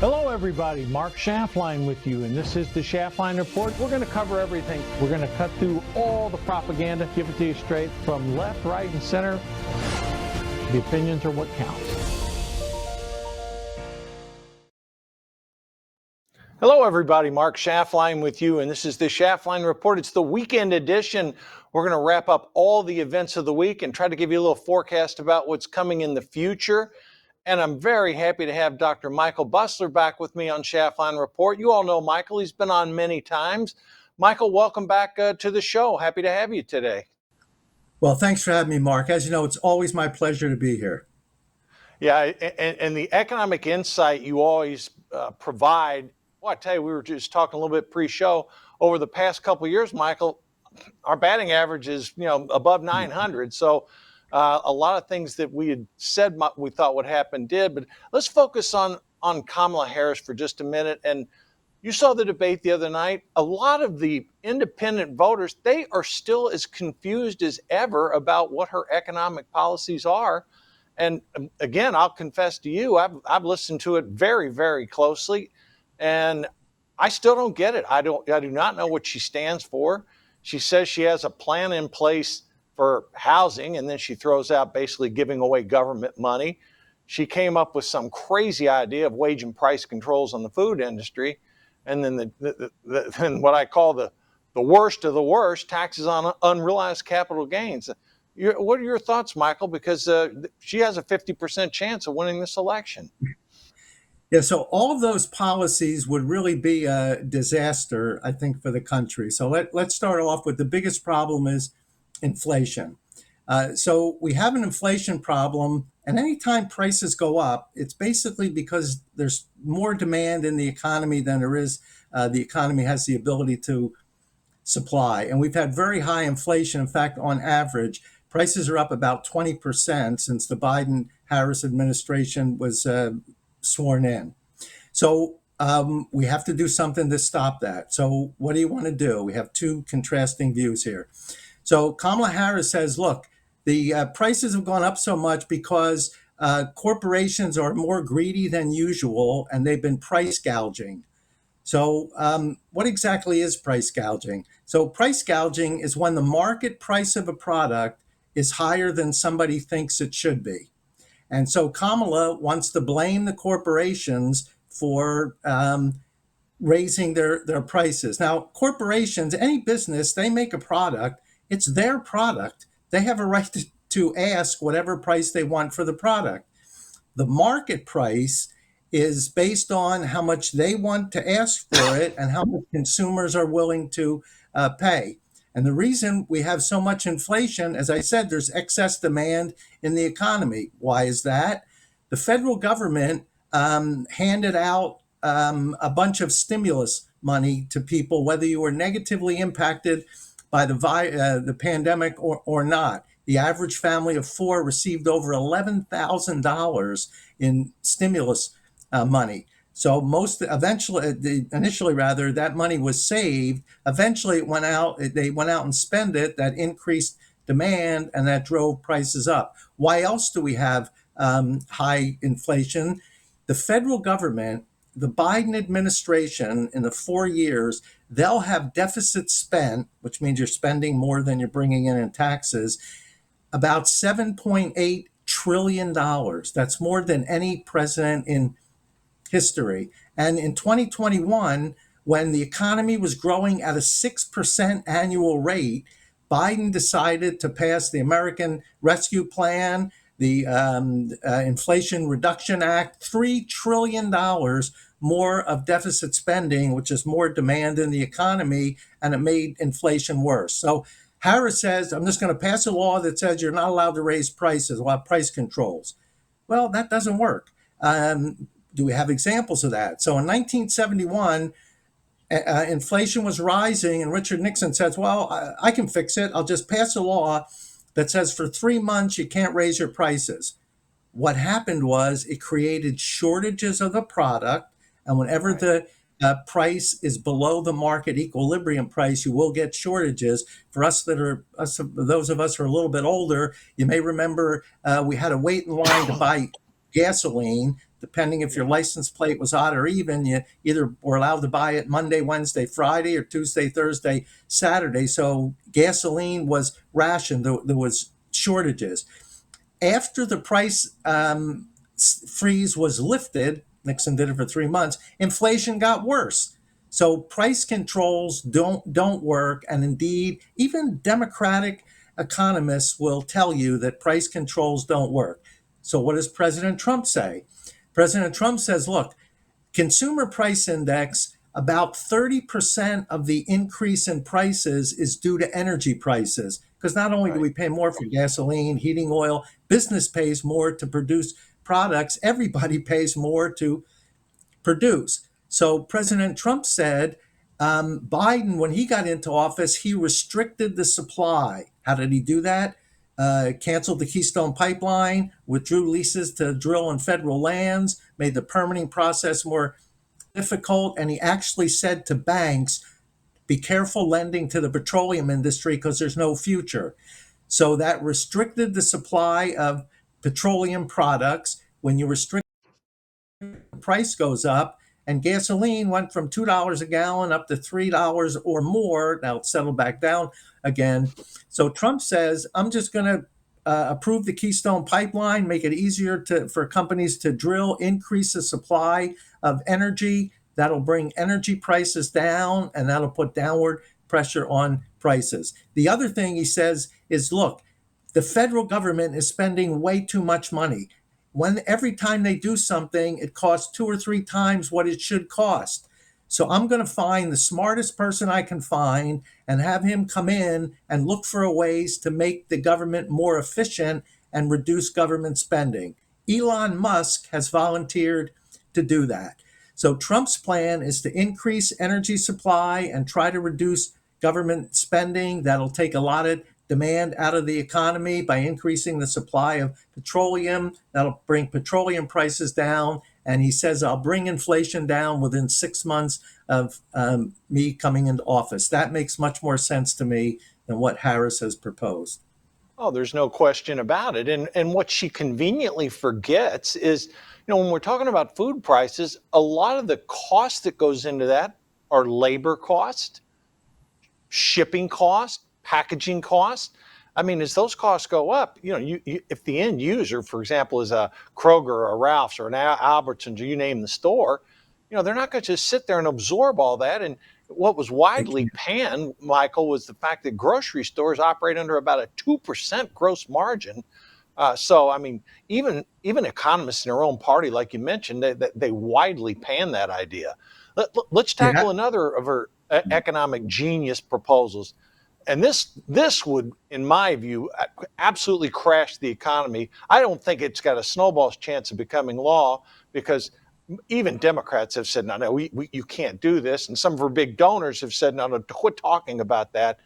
Hello everybody, Mark Schaftlein with you, and this is the Schaftlein Report. We're going to cover everything. We're going to cut through all the propaganda, give it to you straight from left, right, and center. The opinions are what counts. Hello everybody, Mark Schaftlein with you, and this is the Schaftlein Report. It's the weekend edition. We're going to wrap up all the events of the week and try to give you a little forecast about what's coming in the future. And I'm very happy to have Dr. Michael Busler back with me on Schaftlein Report. You all know Michael. He's been on many times. Michael, welcome back to the show. Happy to have you today. Well, thanks for having me, Mark. As you know, it's always my pleasure to be here. Yeah, and the economic insight you always provide. Well, I tell you, we were just talking a little bit pre-show. Over the past couple of years, Michael, our batting average is above 900. So a lot of things that we had said we thought would happen did. But let's focus on Kamala Harris for just a minute. And you saw the debate the other night. A lot of the independent voters, they are still as confused as ever about what her economic policies are. And again, I'll confess to you, I've listened to it very, very closely, and I still don't get it. I do not know what she stands for. She says she has a plan in place for housing, and then she throws out basically giving away government money. She came up with some crazy idea of wage and price controls on the food industry, and then then what I call the worst of the worst, taxes on unrealized capital gains. What are your thoughts, Michael? Because she has a 50% chance of winning this election. Yeah, so all of those policies would really be a disaster, I think, for the country. So let's start off with the biggest problem is inflation. So we have an inflation problem, and anytime prices go up, it's basically because there's more demand in the economy than there is. The economy has the ability to supply. And we've had very high inflation. In fact, on average, prices are up about 20% since the Biden-Harris administration was sworn in. So we have to do something to stop that. So what do you want to do? We have two contrasting views here. So Kamala Harris says, look, the prices have gone up so much because corporations are more greedy than usual, and they've been price gouging. So what exactly is price gouging? So price gouging is when the market price of a product is higher than somebody thinks it should be. And so Kamala wants to blame the corporations for raising their prices. Now, corporations, any business, they make a product. It's their product. They have a right to ask whatever price they want for the product. The market price is based on how much they want to ask for it and how much consumers are willing to pay. And the reason we have so much inflation, as I said, there's excess demand in the economy. Why is that? The federal government handed out a bunch of stimulus money to people, whether you were negatively impacted by the pandemic or not. The average family of four received over $11,000 in stimulus money. So initially, that money was saved. Eventually, they went out and spent it. That increased demand, and that drove prices up. Why else do we have high inflation? The federal government, the Biden administration, in the 4 years, they'll have deficit spent, which means you're spending more than you're bringing in taxes, about $7.8 trillion. That's more than any president in history. And in 2021, when the economy was growing at a 6% annual rate, Biden decided to pass the American Rescue Plan, the Inflation Reduction Act, $3 trillion more of deficit spending, which is more demand in the economy, and it made inflation worse. So Harris says, I'm just going to pass a law that says you're not allowed to raise prices, we'll have price controls. Well, that doesn't work. Do we have examples of that? So in 1971, inflation was rising, and Richard Nixon says, well, I can fix it. I'll just pass a law that says for 3 months you can't raise your prices. What happened was it created shortages of the product, and whenever the price is below the market equilibrium price, you will get shortages. For those of us who are a little bit older, you may remember we had to wait in line to buy gasoline. Depending if your Yeah. license plate was odd or even, you either were allowed to buy it Monday, Wednesday, Friday, or Tuesday, Thursday, Saturday. So gasoline was rationed. There was shortages. After the price freeze was lifted, Nixon did it for 3 months, inflation got worse. So price controls don't work, and indeed, even Democratic economists will tell you that price controls don't work. So what does President Trump say? President Trump says, look, consumer price index, about 30% of the increase in prices is due to energy prices. Because not only do Right. we pay more for gasoline, heating oil, business pays more to produce products, everybody pays more to produce. So President Trump said Biden, when he got into office, he restricted the supply. How did he do that? Canceled the Keystone Pipeline, withdrew leases to drill on federal lands, made the permitting process more difficult, and he actually said to banks, be careful lending to the petroleum industry because there's no future. So that restricted the supply of petroleum products. When you restrict, the price goes up, and gasoline went from $2 a gallon up to $3 or more. Now it's settled back down again. So Trump says, I'm just going to approve the Keystone Pipeline, make it easier for companies to drill, increase the supply of energy. That'll bring energy prices down, and that'll put downward pressure on prices. The other thing he says is, look, the federal government is spending way too much money. When every time they do something, it costs 2 or 3 times what it should cost. So I'm going to find the smartest person I can find and have him come in and look for ways to make the government more efficient and reduce government spending. Elon Musk has volunteered to do that. So Trump's plan is to increase energy supply and try to reduce government spending. That'll take a lot of demand out of the economy by increasing the supply of petroleum. That'll bring petroleum prices down. And he says, I'll bring inflation down within 6 months of me coming into office. That makes much more sense to me than what Harris has proposed. Oh, there's no question about it. And what she conveniently forgets is, when we're talking about food prices, a lot of the cost that goes into that are labor costs, shipping costs, packaging costs. I mean, as those costs go up, if the end user, for example, is a Kroger or a Ralph's or an Albertsons, or you name the store, they're not going to just sit there and absorb all that. And what was They widely can't. panned, Michael, was the fact that grocery stores operate under about a 2% gross margin. So, I mean, even economists in their own party, like you mentioned, they widely pan that idea. Let's tackle Yeah, another of her economic genius proposals, and this would, in my view, absolutely crash the economy. I don't think it's got a snowball's chance of becoming law because even Democrats have said, no, you can't do this, and some of her big donors have said, no, quit talking about that.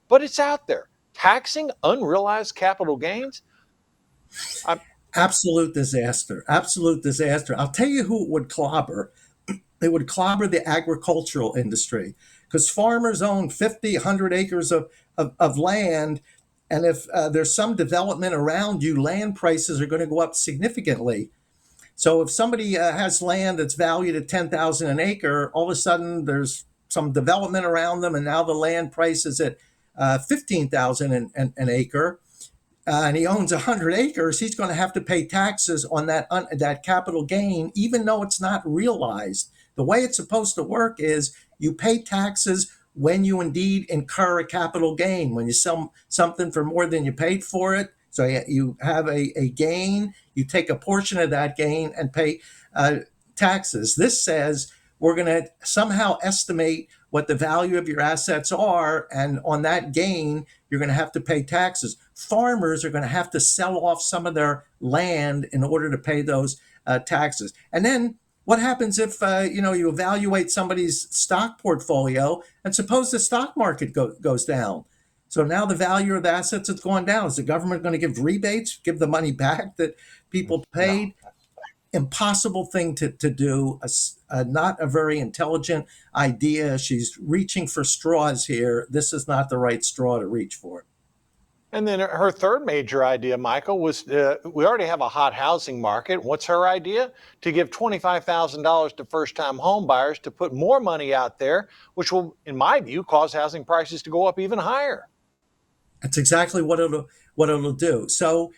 But it's out there. Taxing unrealized capital gains. I'm, absolute disaster. Absolute disaster. I'll tell you who it would clobber. It would clobber the agricultural industry because farmers own 50, 100 acres of land. And if there's some development around you, land prices are going to go up significantly. So if somebody has land that's valued at 10,000 an acre, all of a sudden there's some development around them, and now the land price is at 15,000 an acre, and he owns 100 acres, he's going to have to pay taxes on that capital gain, even though it's not realized. The way it's supposed to work is you pay taxes when you indeed incur a capital gain, when you sell something for more than you paid for it. So you have a gain, you take a portion of that gain and pay taxes. This says we're going to somehow estimate what the value of your assets are, and on that gain, you're going to have to pay taxes. Farmers are going to have to sell off some of their land in order to pay those taxes. And then what happens if you evaluate somebody's stock portfolio and suppose the stock market goes down? So now the value of the assets has gone down. Is the government going to give rebates, give the money back that people no. paid? Impossible thing to do, not a very intelligent idea. She's reaching for straws here. This is not the right straw to reach for. And then her third major idea, Michael, was we already have a hot housing market. What's her idea? To give $25,000 to first-time home buyers to put more money out there, which will, in my view, cause housing prices to go up even higher. That's exactly what it'll do. So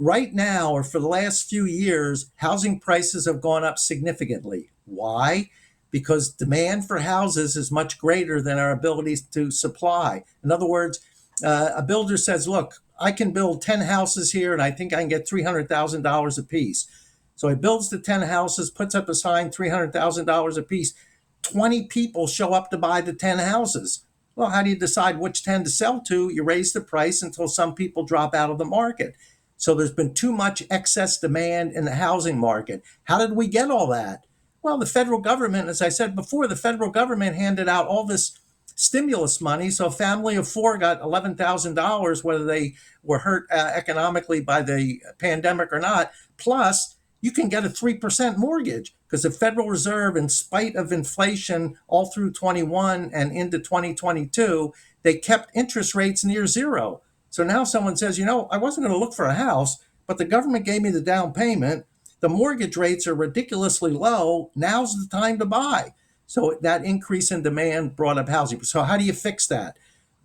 right now, or for the last few years, housing prices have gone up significantly. Why? Because demand for houses is much greater than our abilities to supply. In other words, a builder says, "Look, I can build 10 houses here, and I think I can get $300,000 a piece." So he builds the 10 houses, puts up a sign, $300,000 a piece. 20 people show up to buy the 10 houses. Well, how do you decide which 10 to sell to? You raise the price until some people drop out of the market. So there's been too much excess demand in the housing market. How did we get all that? Well, the federal government, as I said before, the federal government handed out all this stimulus money. So a family of four got $11,000, whether they were hurt economically by the pandemic or not. Plus, you can get a 3% mortgage because the Federal Reserve, in spite of inflation all through 21 and into 2022, they kept interest rates near zero. So now someone says, I wasn't going to look for a house, but the government gave me the down payment. The mortgage rates are ridiculously low. Now's the time to buy. So that increase in demand brought up housing. So how do you fix that?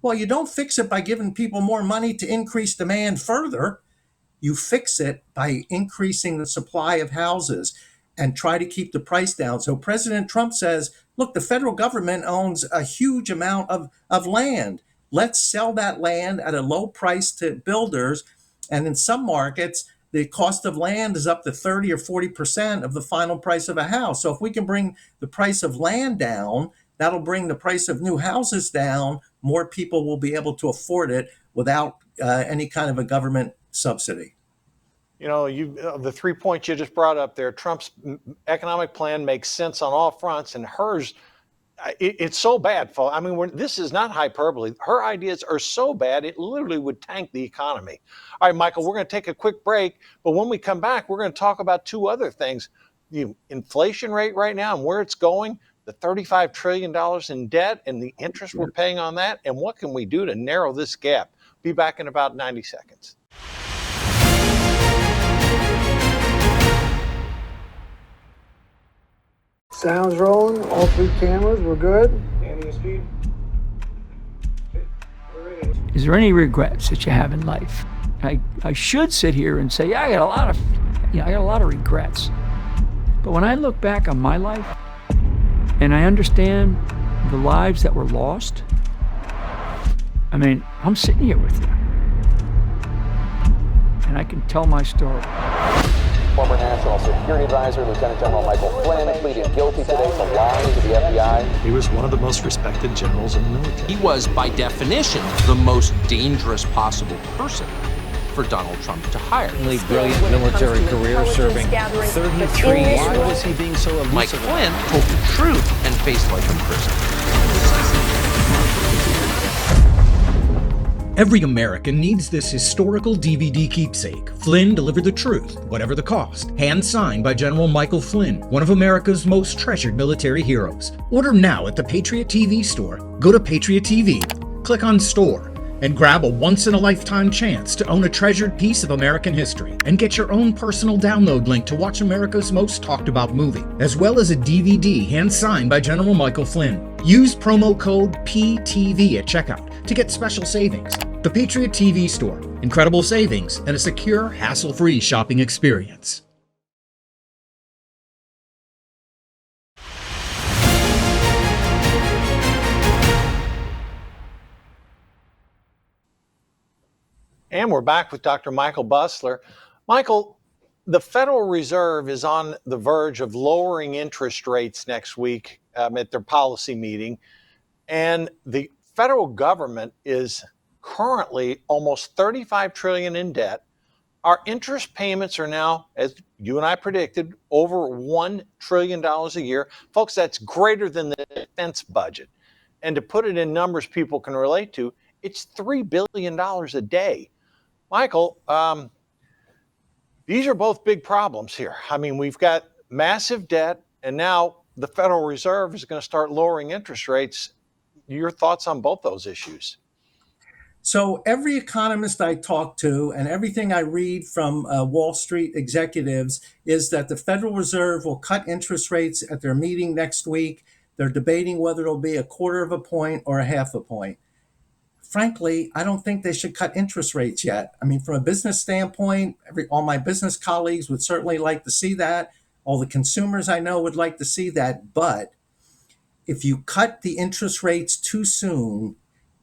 Well, you don't fix it by giving people more money to increase demand further. You fix it by increasing the supply of houses and try to keep the price down. So President Trump says, look, the federal government owns a huge amount of land. Let's sell that land at a low price to builders. And in some markets, the cost of land is up to 30 or 40% of the final price of a house. So if we can bring the price of land down, that'll bring the price of new houses down. More people will be able to afford it without any kind of a government subsidy. The 3 points you just brought up there, Trump's economic plan makes sense on all fronts, and hers, it's so bad. I mean, this is not hyperbole. Her ideas are so bad, it literally would tank the economy. All right, Michael, we're going to take a quick break, but when we come back, we're going to talk about two other things. The inflation rate right now and where it's going, the $35 trillion in debt and the interest we're paying on that, and what can we do to narrow this gap? Be back in about 90 seconds. Sounds rolling, all three cameras, we're good. Andy, speed. Is there any regrets that you have in life? I should sit here and say, yeah, I got a lot of regrets. But when I look back on my life and I understand the lives that were lost, I mean, I'm sitting here with you. And I can tell my story. Former National Security Advisor, Lieutenant General Michael Flynn, pleaded guilty today to lying to the FBI. He was one of the most respected generals in the military. He was, by definition, the most dangerous possible person for Donald Trump to hire. Really brilliant military career, serving 33 years. Why was he being so elusive? Mike Flynn told the truth and faced life in prison. Every American needs this historical DVD keepsake. Flynn delivered the truth, whatever the cost. Hand signed by General Michael Flynn, one of America's most treasured military heroes. Order now at the Patriot TV store. Go to Patriot TV, click on Store, and grab a once-in-a-lifetime chance to own a treasured piece of American history. And get your own personal download link to watch America's most talked-about movie, as well as a DVD hand-signed by General Michael Flynn. Use promo code PTV at checkout to get special savings. The Patriot TV store. Incredible savings and a secure, hassle-free shopping experience. And we're back with Dr. Michael Busler. Michael, the Federal Reserve is on the verge of lowering interest rates next week at their policy meeting. And the federal government is currently almost $35 trillion in debt. Our interest payments are now, as you and I predicted, over $1 trillion a year. Folks, that's greater than the defense budget. And to put it in numbers people can relate to, it's $3 billion a day. Michael, these are both big problems here. I mean, we've got massive debt, and now the Federal Reserve is going to start lowering interest rates. Your thoughts on both those issues? So every economist I talk to and everything I read from Wall Street executives is that the Federal Reserve will cut interest rates at their meeting next week. They're debating whether it'll be a quarter of a point or a half a point. Frankly, I don't think they should cut interest rates yet. I mean, from a business standpoint, all my business colleagues would certainly like to see that. All the consumers I know would like to see that. But if you cut the interest rates too soon,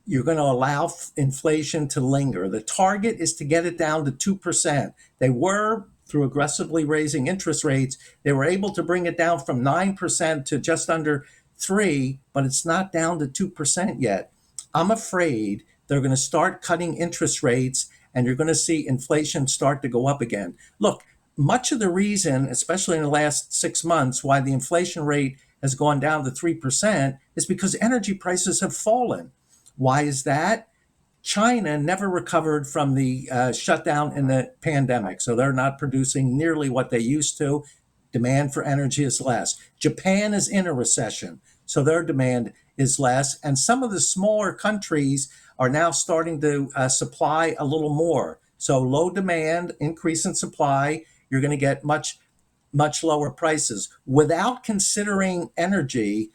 you're going to allow inflation to linger. The target is to get it down to 2%. They were, through aggressively raising interest rates, they were able to bring it down from 9% to just under 3, but it's not down to 2% yet. I'm afraid they're going to start cutting interest rates and you're going to see inflation start to go up again. Look, much of the reason, especially in the last 6 months, why the inflation rate has gone down to 3% is because energy prices have fallen. Why is that? China never recovered from the shutdown in the pandemic, so they're not producing nearly what they used to. Demand for energy is less. Japan is in a recession, so their demand is less. And some of the smaller countries are now starting to supply a little more. So low demand, increase in supply, you're going to get much lower prices. Without considering energy,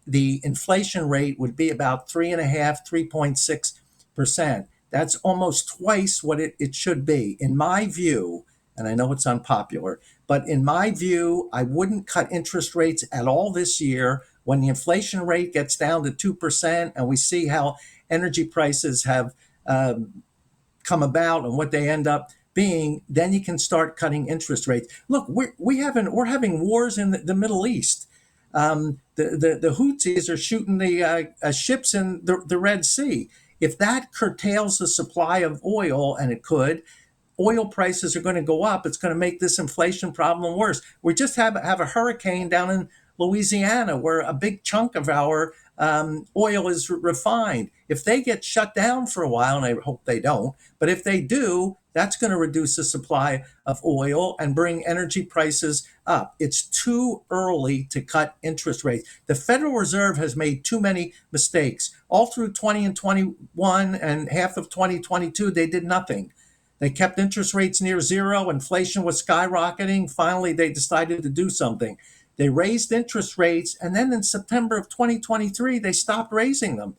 the inflation rate would be about 3.6%. That's almost twice what it should be. In my view, and I know it's unpopular, but in my view, I wouldn't cut interest rates at all this year. When the inflation rate gets down to 2% and we see how energy prices have come about and what they end up being, then you can start cutting interest rates. Look, we're having wars in the Middle East. The Houthis are shooting the ships in the Red Sea. If that curtails the supply of oil, and it could, oil prices are going to go up. It's going to make this inflation problem worse. We just have a hurricane down in Louisiana where a big chunk of our oil is refined. If they get shut down for a while, and I hope they don't, but if they do, that's going to reduce the supply of oil and bring energy prices up. It's too early to cut interest rates. The Federal Reserve has made too many mistakes. All through 20 and 21 and half of 2022, they did nothing. They kept interest rates near zero. Inflation was skyrocketing. Finally, they decided to do something. They raised interest rates, and then in September of 2023, they stopped raising them.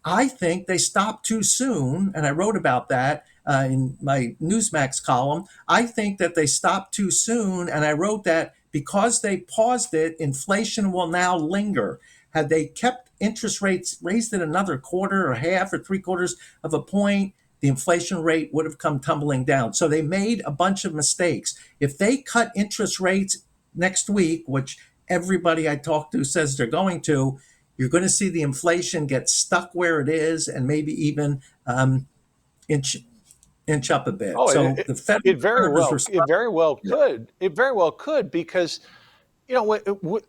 I think they stopped too soon, and I wrote about that in my Newsmax column. I think that they stopped too soon, and I wrote that because they paused it, inflation will now linger. Had they kept interest rates raised it another quarter or half or 3/4 of a point, the inflation rate would have come tumbling down. So they made a bunch of mistakes. If they cut interest rates next week, which everybody I talk to says they're going to, you're going to see the inflation get stuck where it is and maybe even inch up a bit. Oh, so the Federal it very well could. It very well could, because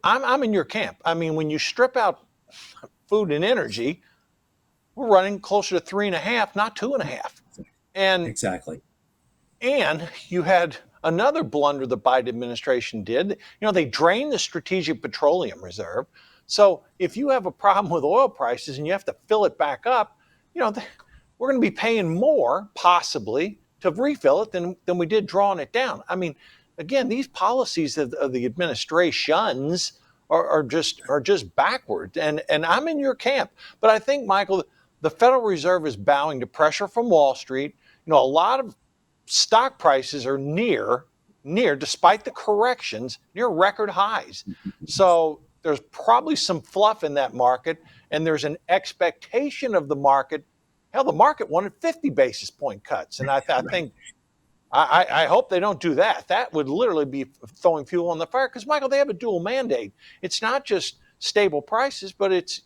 I'm in your camp. I mean, when you strip out food and energy, we're running closer to 3.5, not 2.5. And exactly. And you had another blunder the Biden administration did. They drained the Strategic Petroleum Reserve. So if you have a problem with oil prices and you have to fill it back up, we're going to be paying more, possibly, to refill it than we did drawing it down. I mean, again, these policies of the administrations are just backward. And I'm in your camp. But I think, Michael, the Federal Reserve is bowing to pressure from Wall Street. A lot of stock prices are near, despite the corrections, near record highs. So there's probably some fluff in that market, and there's an expectation of the market. Hell, the market wanted 50 basis point cuts, and I think I hope they don't do that. That would literally be throwing fuel on the fire, because, Michael, they have a dual mandate. It's not just stable prices, but it's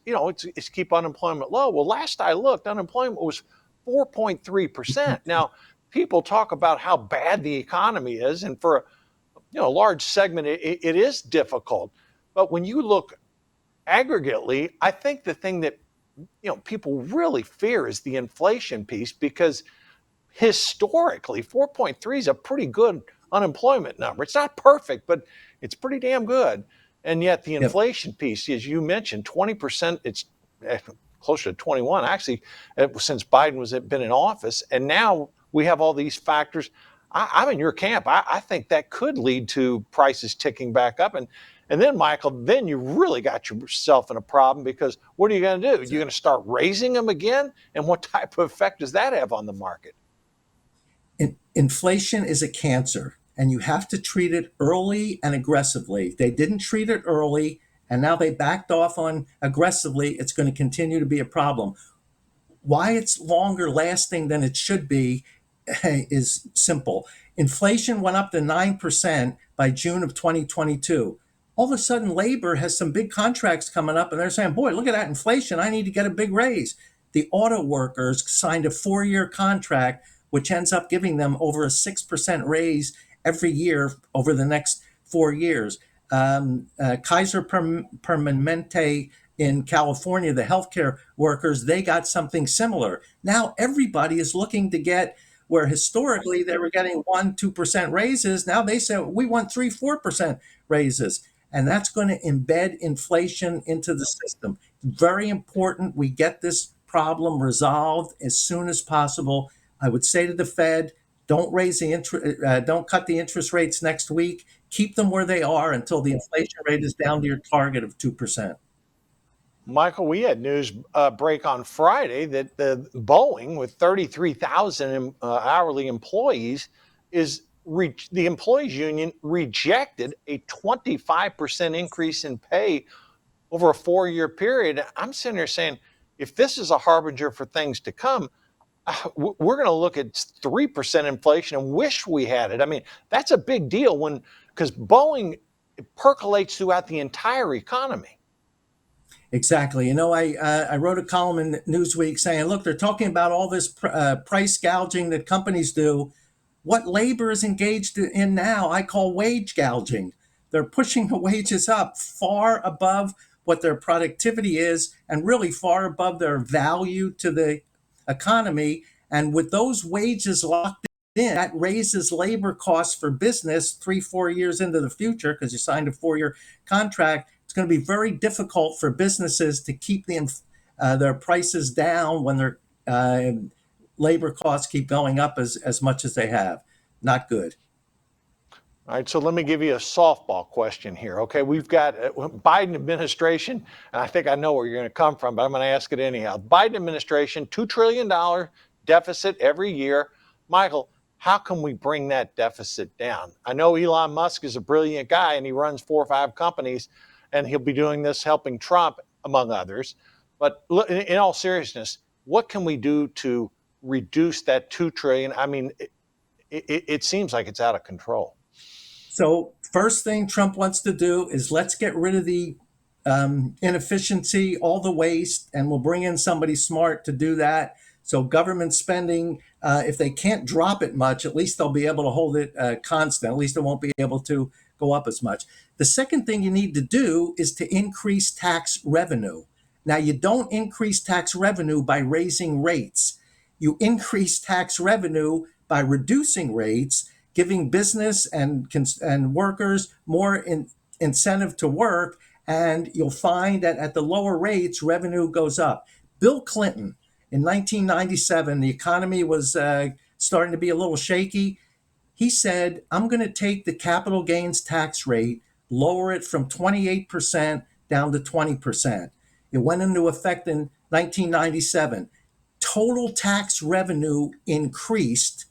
keep unemployment low. Well, last I looked, unemployment was 4.3%. Now, people talk about how bad the economy is, and for a large segment, it is difficult. But when you look aggregately, I think the thing that people really fear is the inflation piece, because historically, 4.3 is a pretty good unemployment number. It's not perfect, but it's pretty damn good. And yet the inflation piece, as you mentioned, 20%, it's closer to 21, actually, since Biden was been in office. And now we have all these factors. I'm in your camp. I think that could lead to prices ticking back up. And then, Michael, then you really got yourself in a problem, because what are you going to do? You're going to start raising them again? And what type of effect does that have on the market? Inflation is a cancer, and you have to treat it early and aggressively. They didn't treat it early, and now they backed off on aggressively. It's going to continue to be a problem. Why it's longer lasting than it should be is simple. Inflation went up to 9% by June of 2022. All of a sudden, labor has some big contracts coming up, and they're saying, boy, look at that inflation. I need to get a big raise. The auto workers signed a 4-year contract, which ends up giving them over a 6% raise every year over the next 4 years. Kaiser Permanente in California, the healthcare workers, they got something similar. Now everybody is looking to get where historically they were getting 1-2% raises. Now they say we want 3-4% raises. And that's going to embed inflation into the system. Very important we get this problem resolved as soon as possible. I would say to the Fed, don't don't cut the interest rates next week. Keep them where they are until the inflation rate is down to your target of 2%. Michael, we had news break on Friday that the Boeing, with 33,000 hourly employees, the employees union rejected a 25% increase in pay over a 4-year period. I'm sitting here saying, if this is a harbinger for things to come, we're going to look at 3% inflation and wish we had it. I mean, that's a big deal because Boeing percolates throughout the entire economy. Exactly. I wrote a column in Newsweek saying, look, they're talking about all this price gouging that companies do. What labor is engaged in now, I call wage gouging. They're pushing the wages up far above what their productivity is, and really far above their value to the economy. And with those wages locked in, that raises labor costs for business 3-4 years into the future, because you signed a 4-year contract. It's going to be very difficult for businesses to keep their prices down when their labor costs keep going up as much as they have. Not good. All right, so let me give you a softball question here. Okay, we've got Biden administration, and I think I know where you're going to come from, but I'm going to ask it anyhow. Biden administration, $2 trillion deficit every year. Michael, how can we bring that deficit down? I know Elon Musk is a brilliant guy, and he runs 4 or 5 companies, and he'll be doing this helping Trump, among others. But in all seriousness, what can we do to reduce that $2 trillion? I mean, it seems like it's out of control. So first thing Trump wants to do is let's get rid of the inefficiency, all the waste, and we'll bring in somebody smart to do that. So government spending, if they can't drop it much, at least they'll be able to hold it constant. At least it won't be able to go up as much. The second thing you need to do is to increase tax revenue. Now, you don't increase tax revenue by raising rates. You increase tax revenue by reducing rates, giving business and workers more incentive to work, and you'll find that at the lower rates, revenue goes up. Bill Clinton, in 1997, the economy was starting to be a little shaky. He said, I'm going to take the capital gains tax rate, lower it from 28% down to 20%. It went into effect in 1997. Total tax revenue increased.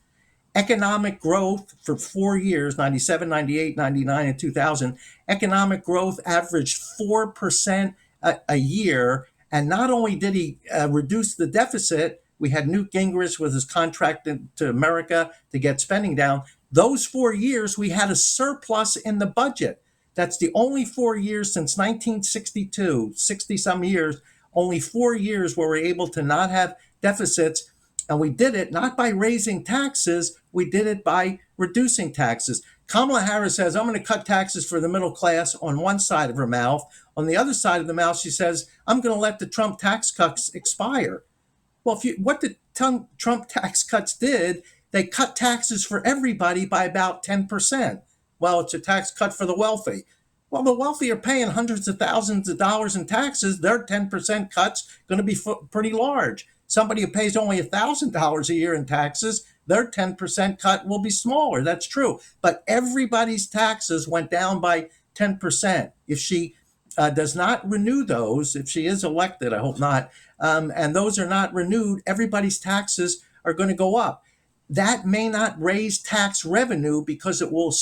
Economic growth for 4 years, 97, 98, 99, and 2000, economic growth averaged 4% a year. And not only did he reduce the deficit, we had Newt Gingrich with his contract to America to get spending down. Those 4 years, we had a surplus in the budget. That's the only 4 years since 1962, 60-some years, only 4 years where we're able to not have deficits. And we did it not by raising taxes, we did it by reducing taxes. Kamala Harris says, I'm going to cut taxes for the middle class on one side of her mouth. On the other side of the mouth, she says, I'm going to let the Trump tax cuts expire. Well, what the Trump tax cuts did, they cut taxes for everybody by about 10%. Well, it's a tax cut for the wealthy. Well, the wealthy are paying hundreds of thousands of dollars in taxes. Their 10% cut's going to be pretty large. Somebody who pays only $1,000 a year in taxes, their 10% cut will be smaller. That's true. But everybody's taxes went down by 10%. If she does not renew those, if she is elected, I hope not, and those are not renewed, everybody's taxes are going to go up. That may not raise tax revenue because it will.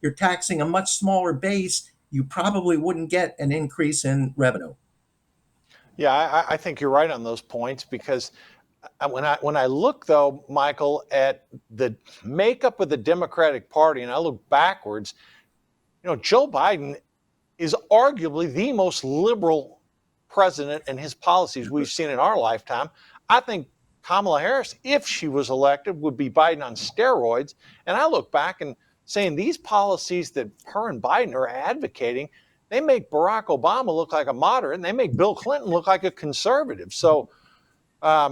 You're taxing a much smaller base. You probably wouldn't get an increase in revenue. Yeah, I think you're right on those points because when I look though, Michael, at the makeup of the Democratic Party, and I look backwards, Joe Biden is arguably the most liberal president and his policies we've seen in our lifetime. I think Kamala Harris, if she was elected, would be Biden on steroids. And I look back and saying these policies that her and Biden are advocating, they make Barack Obama look like a moderate and they make Bill Clinton look like a conservative. So I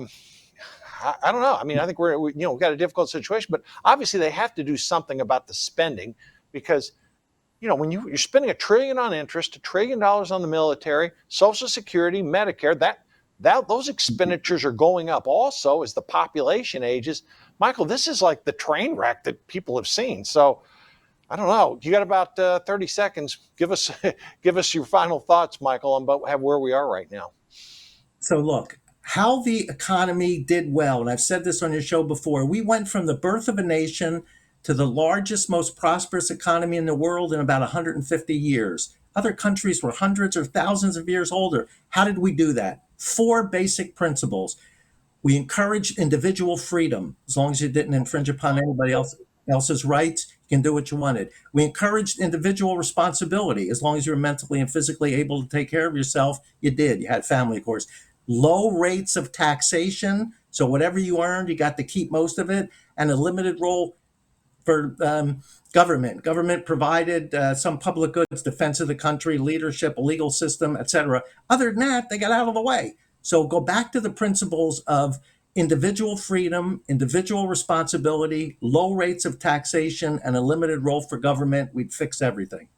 don't know. I mean, I think we've got a difficult situation, but obviously they have to do something about the spending because when you're spending $1 trillion on interest, $1 trillion on the military, Social Security, Medicare, those expenditures are going up also as the population ages. Michael, this is like the train wreck that people have seen. So I don't know. You got about 30 seconds. Give us your final thoughts, Michael, on where we are right now. So look, how the economy did well, and I've said this on your show before, we went from the birth of a nation to the largest, most prosperous economy in the world in about 150 years. Other countries were hundreds or thousands of years older. How did we do that? 4 basic principles. We encouraged individual freedom. As long as you didn't infringe upon anybody else's rights, you can do what you wanted. We encouraged individual responsibility. As long as you were mentally and physically able to take care of yourself, you did. You had family, of course. Low rates of taxation. So whatever you earned, you got to keep most of it. And a limited role for government. Government provided some public goods, defense of the country, leadership, a legal system, etc. Other than that, they got out of the way. So go back to the principles of individual freedom, individual responsibility, low rates of taxation, and a limited role for government. We'd fix everything.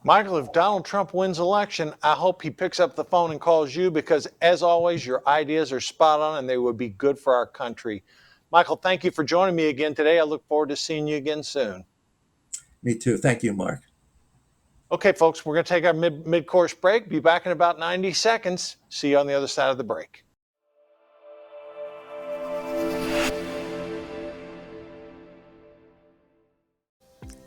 Michael, if Donald Trump wins election, I hope he picks up the phone and calls you because, as always, your ideas are spot on and they would be good for our country. Michael, thank you for joining me again today. I look forward to seeing you again soon. Me too. Thank you, Mark. Okay, folks, we're going to take our mid-course break. Be back in about 90 seconds. See you on the other side of the break.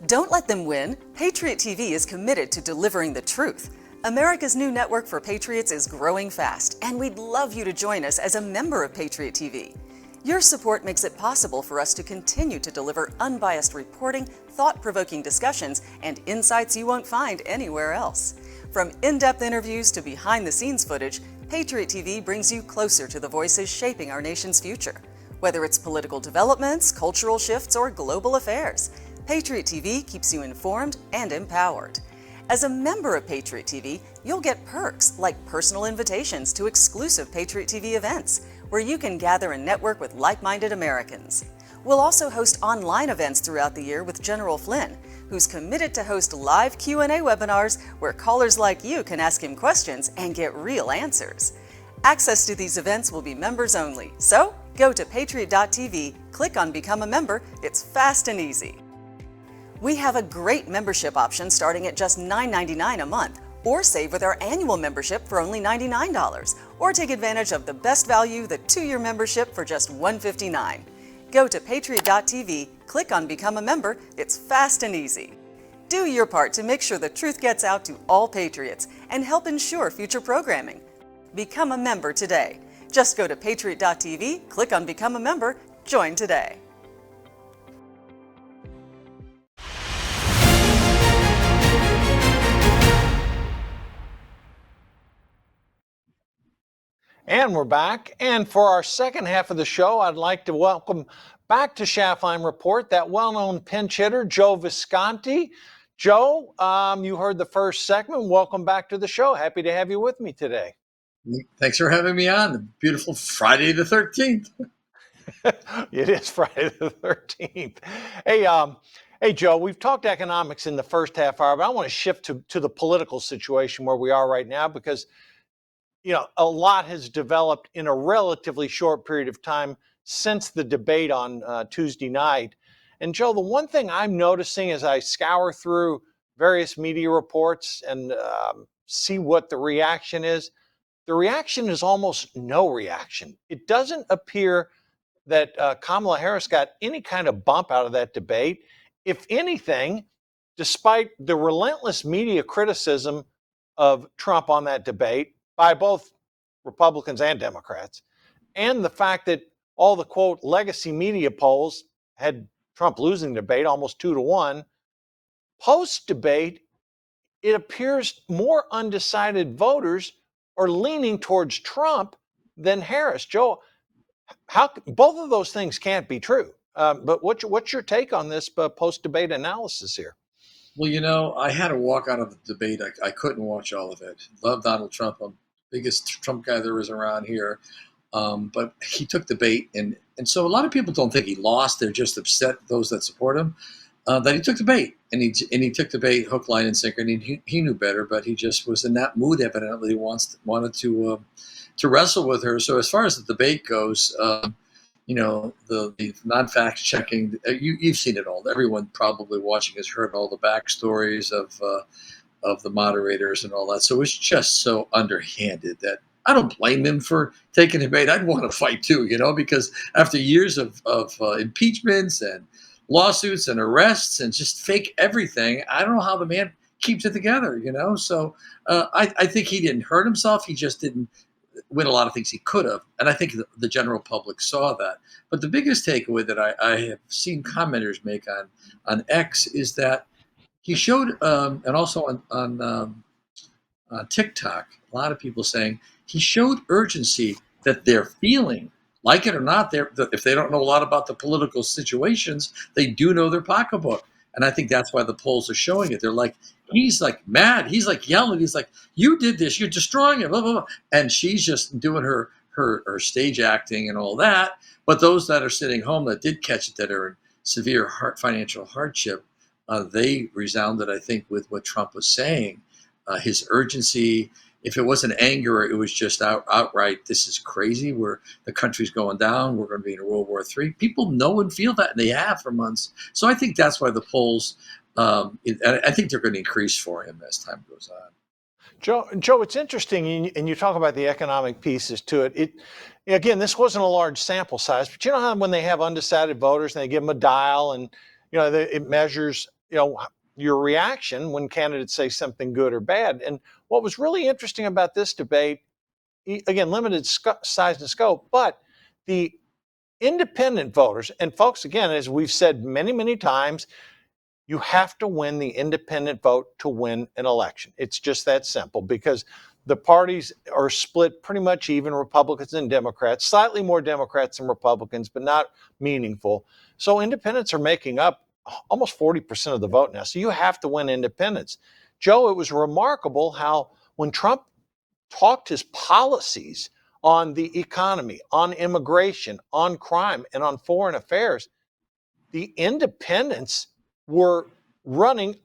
Don't let them win. Patriot TV is committed to delivering the truth. America's new network for Patriots is growing fast, and we'd love you to join us as a member of Patriot TV. Your support makes it possible for us to continue to deliver unbiased reporting, thought-provoking discussions, and insights you won't find anywhere else. From in-depth interviews to behind-the-scenes footage, Patriot TV brings you closer to the voices shaping our nation's future. Whether it's political developments, cultural shifts, or global affairs, Patriot TV keeps you informed and empowered. As a member of Patriot TV, you'll get perks like personal invitations to exclusive Patriot TV events, where you can gather and network with like-minded Americans. We'll also host online events throughout the year with General Flynn, who's committed to host live Q&A webinars where callers like you can ask him questions and get real answers. Access to these events will be members only, so go to patriot.tv, click on Become a Member. It's fast and easy. We have a great membership option starting at just $9.99 a month, or save with our annual membership for only $99, or take advantage of the best value, the 2-year membership for just $159. Go to patriot.tv, click on Become a Member. It's fast and easy. Do your part to make sure the truth gets out to all Patriots and help ensure future programming. Become a member today. Just go to patriot.tv, click on Become a Member, join today. And we're back. And for our second half of the show, I'd like to welcome back to Schaftlein Report that well-known pinch hitter, Joe Visconti. Joe, you heard the first segment. Welcome back to the show. Happy to have you with me today. Thanks for having me on. Beautiful Friday the 13th. It is Friday the 13th. Hey, Joe, we've talked economics in the first half hour, but I want to shift to the political situation where we are right now because, a lot has developed in a relatively short period of time since the debate on Tuesday night. And Joe, the one thing I'm noticing as I scour through various media reports and see what the reaction is almost no reaction. It doesn't appear that Kamala Harris got any kind of bump out of that debate. If anything, despite the relentless media criticism of Trump on that debate by both Republicans and Democrats, and the fact that all the quote legacy media polls had Trump losing the debate almost 2-1, post debate, it appears more undecided voters are leaning towards Trump than Harris. Joe, how both of those things can't be true. But what's your take on this post debate analysis here? Well, I had to walk out of the debate. I couldn't watch all of it. Love Donald Trump. I'm the biggest Trump guy there is around here. But he took the bait, and so a lot of people don't think he lost. They're just upset, those that support him, that he took the bait, and he took the bait hook, line, and sinker. And he knew better, but he just was in that mood. Evidently, wanted to wrestle with her. So as far as the debate goes, the non-fact checking, you've seen it all. Everyone probably watching has heard all the backstories of the moderators and all that. So it's just so underhanded that I don't blame him for taking the bait. I'd want to fight too, because after years of impeachments and lawsuits and arrests and just fake everything, I don't know how the man keeps it together, So I think he didn't hurt himself. He just didn't win a lot of things he could have. And I think the general public saw that. But the biggest takeaway that I have seen commenters make on X is that he showed, and also on TikTok, a lot of people saying he showed urgency that they're feeling. Like it or not, if they don't know a lot about the political situations, they do know their pocketbook. And I think that's why the polls are showing it. They're like, he's like mad. He's like yelling. He's like, you did this. You're destroying it, blah, blah, blah. And she's just doing her stage acting and all that. But those that are sitting home that did catch it, that are in severe financial hardship, they resounded, I think, with what Trump was saying. His urgency. If it wasn't anger, it was just outright, this is crazy. The country's going down. We're going to be in a World War III. People know and feel that, and they have for months. So I think that's why the polls, I think they're going to increase for him as time goes on. Joe, it's interesting, and you talk about the economic pieces to it. Again, this wasn't a large sample size, but you know how when they have undecided voters and they give them a dial, and it measures your reaction when candidates say something good or bad. And what was really interesting about this debate, again, limited size and scope, but the independent voters, and folks, again, as we've said many, many times, you have to win the independent vote to win an election. It's just that simple because the parties are split pretty much even, Republicans and Democrats, slightly more Democrats than Republicans, but not meaningful. So independents are making up almost 40% of the vote now. So you have to win independents. Joe, it was remarkable how when Trump talked his policies on the economy, on immigration, on crime, and on foreign affairs, the independents were running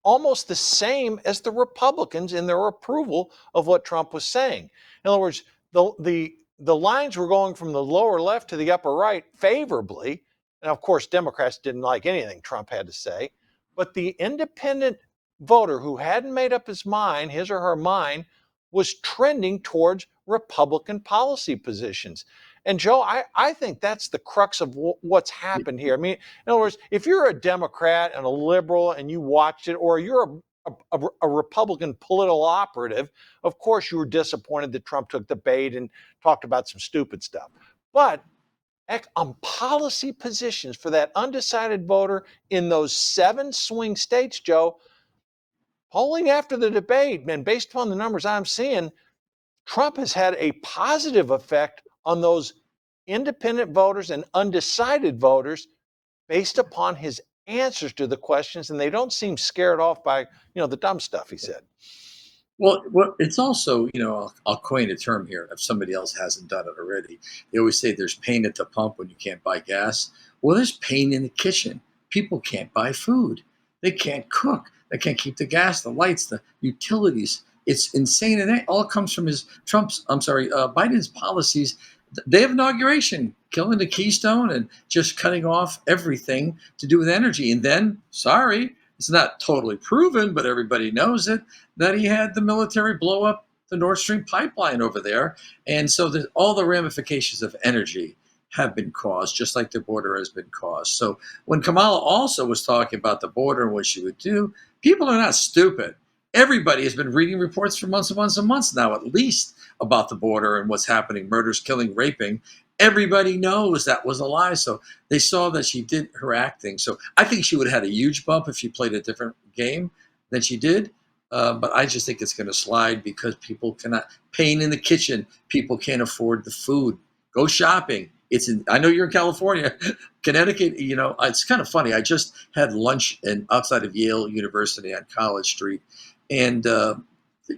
almost the same as the Republicans in their approval of what Trump was saying. In other words, the lines were going from the lower left to the upper right favorably. And of course, Democrats didn't like anything Trump had to say. But the independent voter who hadn't made up his mind, his or her mind, was trending towards Republican policy positions. And Joe, I think that's the crux of what's happened here. I mean, in other words, if you're a Democrat and a liberal and you watched it, or you're a Republican political operative, of course you were disappointed that Trump took the bait and talked about some stupid stuff. But on policy positions for that undecided voter in those 7 swing states, Joe, polling after the debate, and based upon the numbers I'm seeing, Trump has had a positive effect on those independent voters and undecided voters based upon his answers to the questions, and they don't seem scared off by the dumb stuff he said. Well, it's also, I'll coin a term here if somebody else hasn't done it already. They always say there's pain at the pump when you can't buy gas. Well, there's pain in the kitchen. People can't buy food. They can't cook. They can't keep the gas, the lights, the utilities. It's insane, and that all comes from Biden's policies. Day of inauguration, killing the Keystone and just cutting off everything to do with energy. And then, sorry, it's not totally proven, but everybody knows it, that he had the military blow up the Nord Stream pipeline over there. And so all the ramifications of energy have been caused, just like the border has been caused. So when Kamala also was talking about the border and what she would do, people are not stupid. Everybody has been reading reports for months and months and months now, at least, about the border and what's happening, murders, killing, raping. Everybody knows that was a lie. So they saw that she did her acting. So I think she would have had a huge bump if she played a different game than she did. But I just think it's going to slide because people cannot, pain in the kitchen. People can't afford the food. Go shopping. I know you're in California, Connecticut. It's kind of funny. I just had lunch outside of Yale University on College Street, and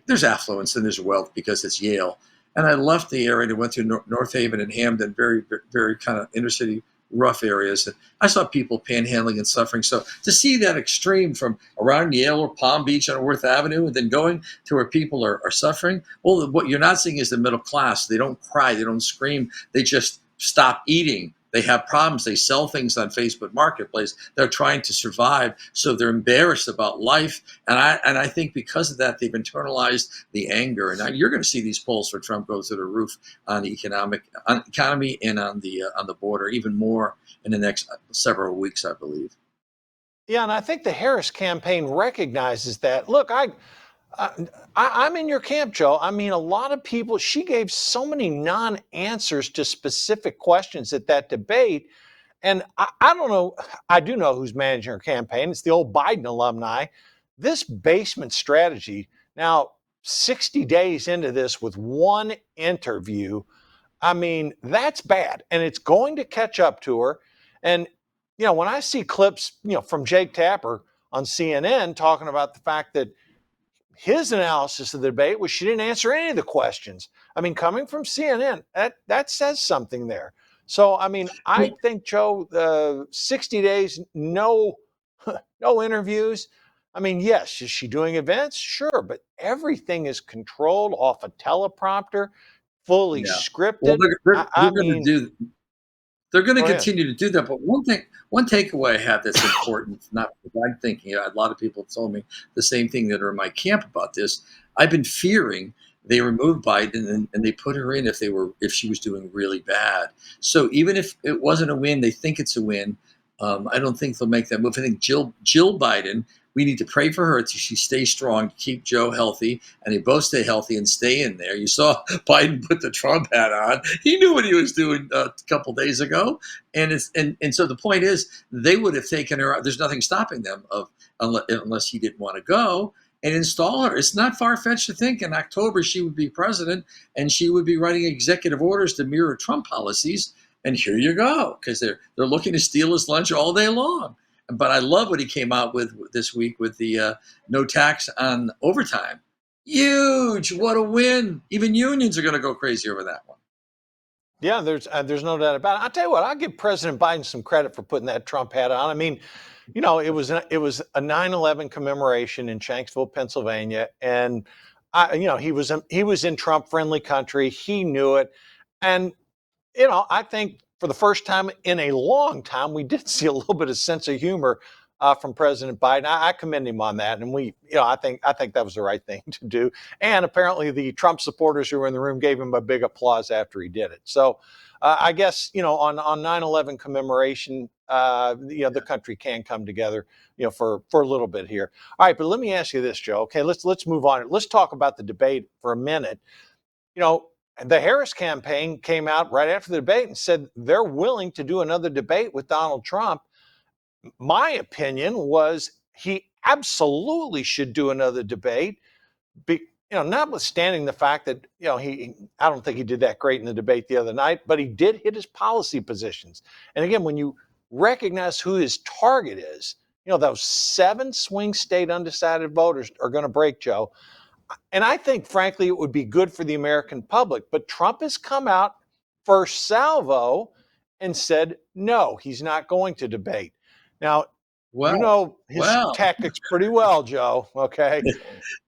there's affluence and there's wealth because it's Yale. And I left the area and went through North Haven and Hamden, very, very kind of inner city, rough areas. And I saw people panhandling and suffering. So to see that extreme from around Yale or Palm Beach on Worth Avenue and then going to where people are suffering, well, what you're not seeing is the middle class. They don't cry. They don't scream. They just stop eating. They have problems. They sell things on Facebook Marketplace. They're trying to survive, so they're embarrassed about life. And I think because of that, they've internalized the anger. And now you're going to see these polls for Trump go through the roof on the economy and on the border, even more in the next several weeks, I believe. Yeah, and I think the Harris campaign recognizes that. Look, I'm in your camp, Joe. I mean, a lot of people, she gave so many non-answers to specific questions at that debate. And I don't know, I do know who's managing her campaign. It's the old Biden alumni. This basement strategy, now 60 days into this with one interview, I mean, that's bad. And it's going to catch up to her. And, when I see clips, from Jake Tapper on CNN talking about the fact that his analysis of the debate was she didn't answer any of the questions. I mean, coming from CNN, that says something there. So, I mean, I think, Joe, 60 days, no interviews. I mean, yes, is she doing events? Sure, but everything is controlled off a teleprompter, fully Yeah. Well, scripted. they're going to do. They're going to Go ahead. continue to do that. But one takeaway I have that's important, not because I'm thinking, a lot of people have told me the same thing that are in my camp about this. I've been fearing they removed Biden and they put her in if she was doing really bad. So even if it wasn't a win, they think it's a win. I don't think they'll make that move. I think Jill Biden, we need to pray for her to she stay strong, to keep Joe healthy, and they both stay healthy and stay in there. You saw Biden put the Trump hat on. He knew what he was doing a couple days ago. And so the point is, they would have taken her out. There's nothing stopping them unless he didn't want to go and install her. It's not far-fetched to think in October she would be president and she would be writing executive orders to mirror Trump policies. And here you go, because they're looking to steal his lunch all day long. But I love what he came out with this week with the no tax on overtime. Huge! What a win! Even unions are going to go crazy over that one. Yeah, there's no doubt about it. I'll tell you what, I'll give President Biden some credit for putting that Trump hat on. I mean, it was a 9/11 commemoration in Shanksville, Pennsylvania, and he was in Trump-friendly country. He knew it, and I think for the first time in a long time, we did see a little bit of sense of humor from President Biden. I commend him on that, and I think that was the right thing to do. And apparently, the Trump supporters who were in the room gave him a big applause after he did it. So, I guess on 9/11 commemoration, the country can come together, for a little bit here. All right, but let me ask you this, Joe. Okay, let's move on. Let's talk about the debate for a minute. The Harris campaign came out right after the debate and said they're willing to do another debate with Donald Trump. My opinion was he absolutely should do another debate. Notwithstanding the fact that I don't think he did that great in the debate the other night, but he did hit his policy positions. And again, when you recognize who his target is, those 7 swing state undecided voters are going to break, Joe. And I think, frankly, it would be good for the American public. But Trump has come out first salvo and said, no, he's not going to debate. Now, you know his Well, tactics pretty well, Joe, okay?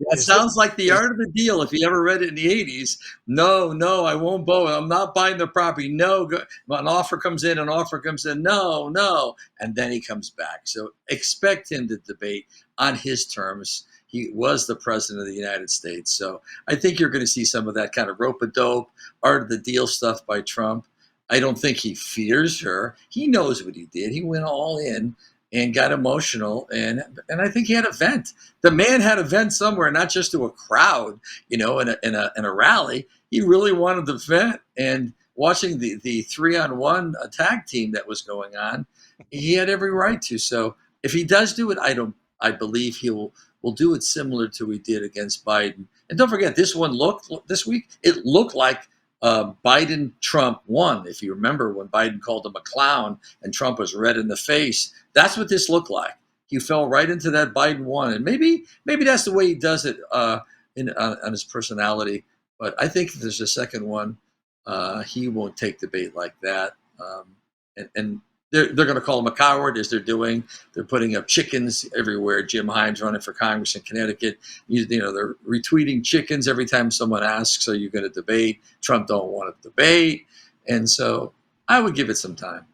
that sounds like the art of the deal. If you ever read it in the 80s, no, I won't vote. I'm not buying the property. No, an offer comes in, no. And then he comes back. So expect him to debate on his terms. He was the president of the United States. So I think you're going to see some of that kind of rope-a-dope, art of the deal stuff by Trump. I don't think he fears her. He knows what he did. He went all in and got emotional, and I think he had a vent. The man had a vent somewhere, not just to a crowd, in a rally. He really wanted to vent. And watching the 3-on-1 tag team that was going on, he had every right to. So if he does do it, I believe will do it similar to what he did against Biden. And don't forget, this week it looked like Biden-Trump won. If you remember when Biden called him a clown and Trump was red in the face, that's what this looked like. He fell right into that Biden won. And maybe that's the way he does it on his personality. But I think if there's a second one, he won't take the bait like that. And they're going to call him a coward, as they're doing. They're putting up chickens everywhere. Jim Himes running for Congress in Connecticut. They're retweeting chickens every time someone asks, are you going to debate? Trump don't want to debate. And so I would give it some time.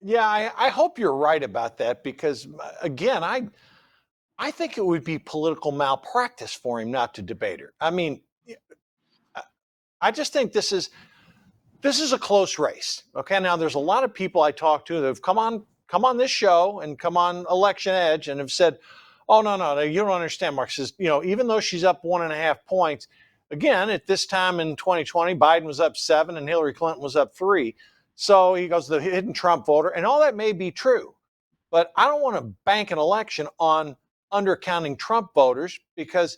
Yeah, I hope you're right about that, because, again, I think it would be political malpractice for him not to debate her. I mean, I just think this is a close race. Okay, now there's a lot of people I talk to that have come on this show and come on Election Edge and have said, oh, no, you don't understand, Mark. Says, even though she's up 1.5 points, again, at this time in 2020, Biden was up 7 and Hillary Clinton was up 3. So he goes, the hidden Trump voter, and all that may be true, but I don't want to bank an election on undercounting Trump voters, because,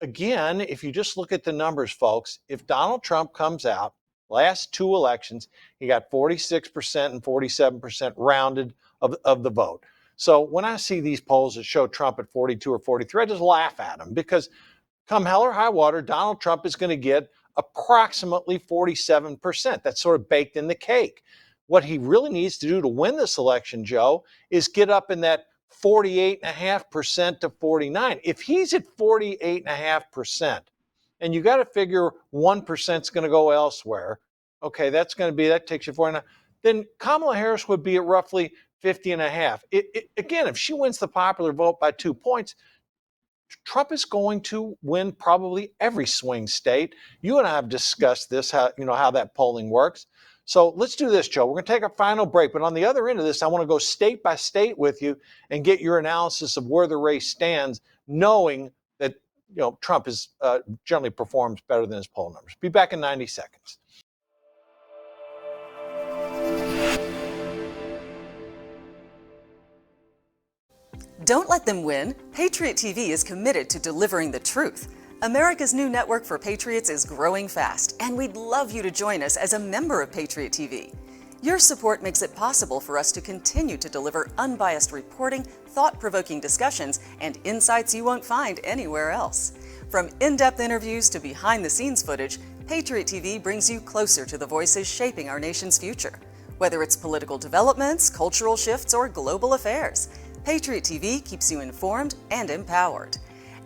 again, if you just look at the numbers, folks, if Donald Trump comes out, last 2 elections, he got 46% and 47% rounded of the vote. So when I see these polls that show Trump at 42 or 43, I just laugh at them, because come hell or high water, Donald Trump is going to get approximately 47%. That's sort of baked in the cake. What he really needs to do to win this election, Joe, is get up in that 48.5% to 49. If he's at 48.5%, and you got to figure 1% is going to go elsewhere, okay, that takes you 49. Then Kamala Harris would be at roughly 50.5. Again, if she wins the popular vote by 2 points, Trump is going to win probably every swing state. You and I have discussed this, how that polling works. So let's do this, Joe. We're going to take a final break. But on the other end of this, I want to go state by state with you and get your analysis of where the race stands, knowing that Trump is generally performs better than his poll numbers. Be back in 90 seconds. Don't let them win. Patriot TV is committed to delivering the truth. America's new network for patriots is growing fast, and we'd love you to join us as a member of Patriot TV. Your support makes it possible for us to continue to deliver unbiased reporting, thought-provoking discussions, and insights you won't find anywhere else. From in-depth interviews to behind-the-scenes footage, Patriot TV brings you closer to the voices shaping our nation's future. Whether it's political developments, cultural shifts, or global affairs, Patriot TV keeps you informed and empowered.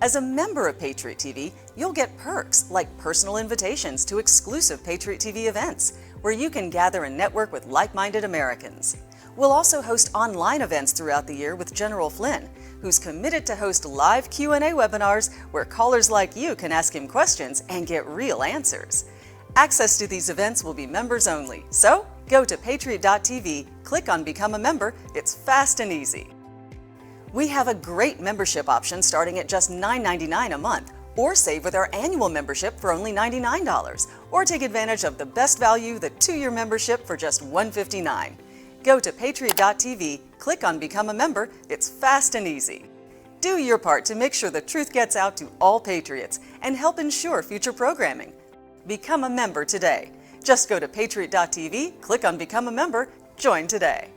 As a member of Patriot TV, you'll get perks like personal invitations to exclusive Patriot TV events, where you can gather and network with like-minded Americans. We'll also host online events throughout the year with General Flynn, who's committed to host live Q&A webinars where callers like you can ask him questions and get real answers. Access to these events will be members only, so go to patriot.tv, click on Become a Member. It's fast and easy. We have a great membership option starting at just $9.99 a month, or save with our annual membership for only $99, or take advantage of the best value, the 2-year membership for just $159. Go to patriot.tv, click on Become a Member. It's fast and easy. Do your part to make sure the truth gets out to all patriots and help ensure future programming. Become a member today. Just go to patriot.tv, click on Become a Member, join today.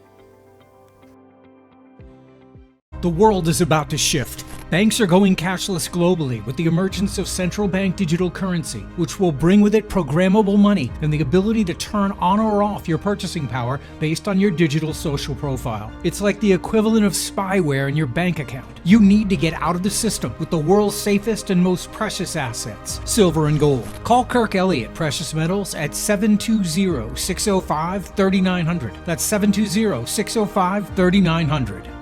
The world is about to shift. Banks are going cashless globally with the emergence of central bank digital currency, which will bring with it programmable money and the ability to turn on or off your purchasing power based on your digital social profile. It's like the equivalent of spyware in your bank account. You need to get out of the system with the world's safest and most precious assets, silver and gold. Call Kirk Elliott Precious Metals at 720-605-3900. That's 720-605-3900.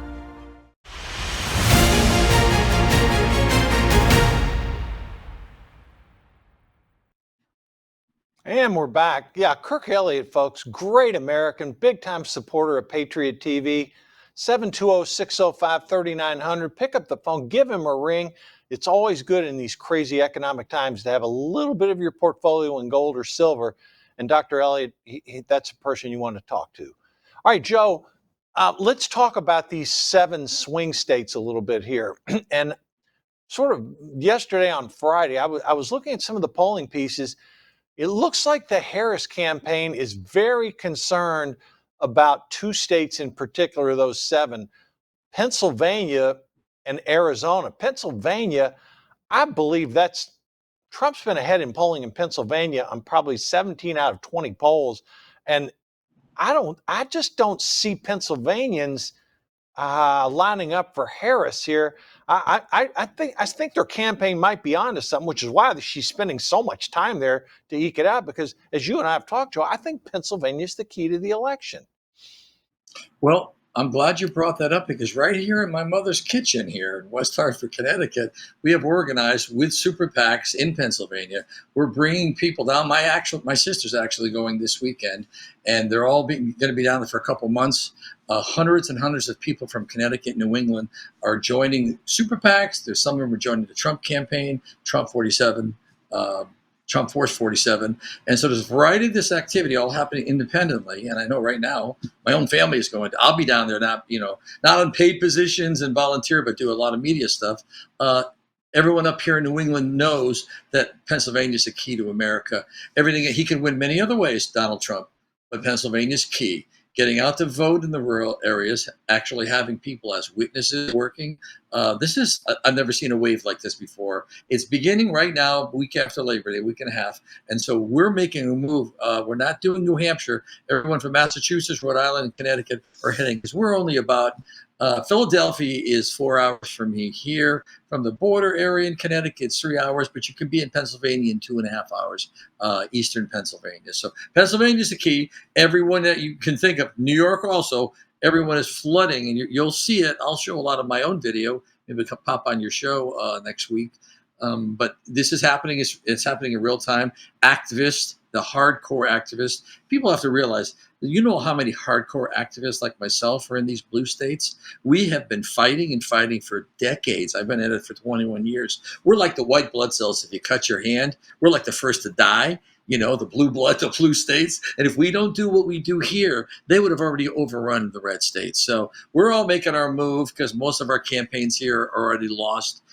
And we're back. Yeah, Kirk Elliott, folks, great American, big time supporter of Patriot TV. 720-605-3900. Pick up the phone, give him a ring. It's always good in these crazy economic times to have a little bit of your portfolio in gold or silver. And Dr. Elliott, that's a person you want to talk to. All right, Joe, let's talk about these 7 swing states a little bit here. And sort of yesterday on Friday, I was looking at some of the polling pieces. It looks like the Harris campaign is very concerned about 2 states in particular, those 7, Pennsylvania and Arizona. Pennsylvania, I believe Trump's been ahead in polling in Pennsylvania on probably 17 out of 20 polls. And I just don't see Pennsylvanians lining up for Harris here. I think their campaign might be onto something, which is why she's spending so much time there to eke it out. Because as you and I have talked, Joe, I think Pennsylvania is the key to the election. Well, I'm glad you brought that up because right here in my mother's kitchen here in West Hartford, Connecticut, we have organized with super PACs in Pennsylvania. We're bringing people down. My sister's actually going this weekend, and they're all going to be down there for a couple months. Hundreds and hundreds of people from Connecticut, New England are joining super PACs. There's some of them are joining the Trump campaign, Trump 47. Trump Force 47. And so there's a variety of this activity all happening independently. And I know right now my own family is going to, I'll be down there, not on paid positions and volunteer, but do a lot of media stuff. Everyone up here in New England knows that Pennsylvania is the key to America. Everything, he can win many other ways, Donald Trump, but Pennsylvania is key. Getting out to vote in the rural areas, actually having people as witnesses working. I've never seen a wave like this before. It's beginning right now, week after Labor Day, week and a half. And so we're making a move. We're not doing New Hampshire. Everyone from Massachusetts, Rhode Island, and Connecticut are heading because we're only about Philadelphia is 4 hours from me here. From the border area in Connecticut, it's 3 hours, but you can be in Pennsylvania in 2.5 hours, eastern Pennsylvania. So Pennsylvania is the key. Everyone that you can think of, New York also, everyone is flooding, and you'll see it. I'll show a lot of my own video. Maybe pop on your show next week. But this is happening. It's happening in real time. Activists, the hardcore activists, people have to realize, you know how many hardcore activists like myself are in these blue states? We have been fighting and fighting for decades. I've been at it for 21 years. We're like the white blood cells. If you cut your hand, we're like the first to die. The blue blood, the blue states. And if we don't do what we do here, they would have already overrun the red states. So we're all making our move because most of our campaigns here are already lost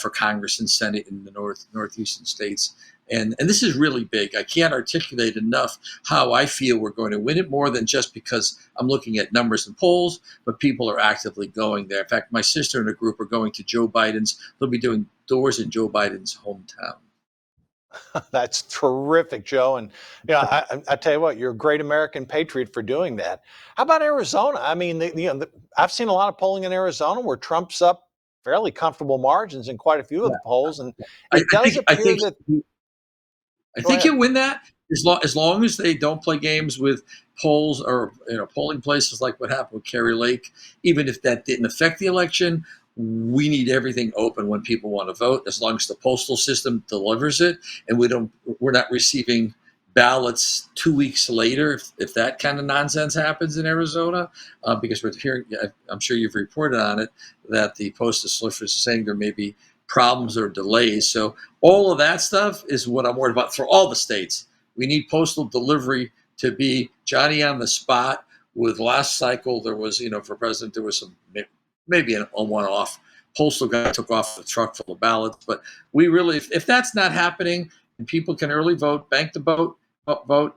for Congress and Senate in the northeastern states. And this is really big. I can't articulate enough how I feel we're going to win it, more than just because I'm looking at numbers and polls, but people are actively going there. In fact, my sister and a group are going to Joe Biden's. They'll be doing doors in Joe Biden's hometown. That's terrific, Joe. And I tell you what, you're a great American patriot for doing that. How about Arizona? I mean, I've seen a lot of polling in Arizona where Trump's up fairly comfortable margins in quite a few of the polls, and it does appear that. I think you win that as long as they don't play games with polls or polling places like what happened with Kerry Lake. Even if that didn't affect the election, we need everything open when people want to vote. As long as the postal system delivers it, and we're not receiving ballots 2 weeks later. If that kind of nonsense happens in Arizona, because we're hearing, I'm sure you've reported on it, that the postal service is saying there may be problems or delays. So all of that stuff is what I'm worried about for all the states. We need postal delivery to be Johnny on the spot. With last cycle, there was, for president, there was some maybe a one-off. Postal guy took off the truck full of ballots. But we really, if that's not happening and people can early vote, bank the vote, and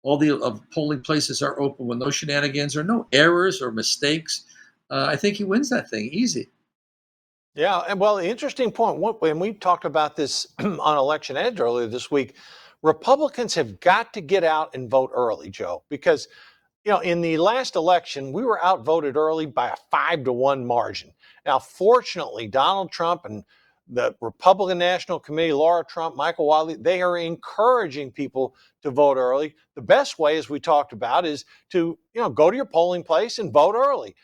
all the polling places are open with no shenanigans or no errors or mistakes, I think he wins that thing easy. Yeah, and well, the interesting point, when we talked about this on Election Edge earlier this week, Republicans have got to get out and vote early, Joe, because in the last election, we were outvoted early by a 5-1 margin. Now, fortunately, Donald Trump and the Republican National Committee, Laura Trump, Michael Wiley, they are encouraging people to vote early. The best way, as we talked about, is to go to your polling place and vote early.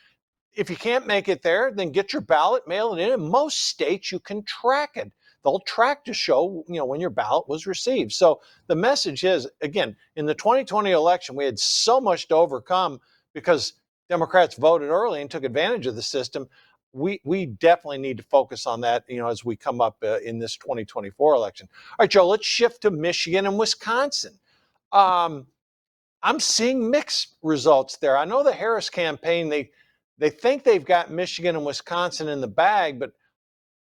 If you can't make it there, then get your ballot, mail it in. In most states, you can track it. They'll track to show, when your ballot was received. So the message is, again, in the 2020 election, we had so much to overcome because Democrats voted early and took advantage of the system. We definitely need to focus on that, as we come up in this 2024 election. All right, Joe, let's shift to Michigan and Wisconsin. I'm seeing mixed results there. I know the Harris campaign, they think they've got Michigan and Wisconsin in the bag, but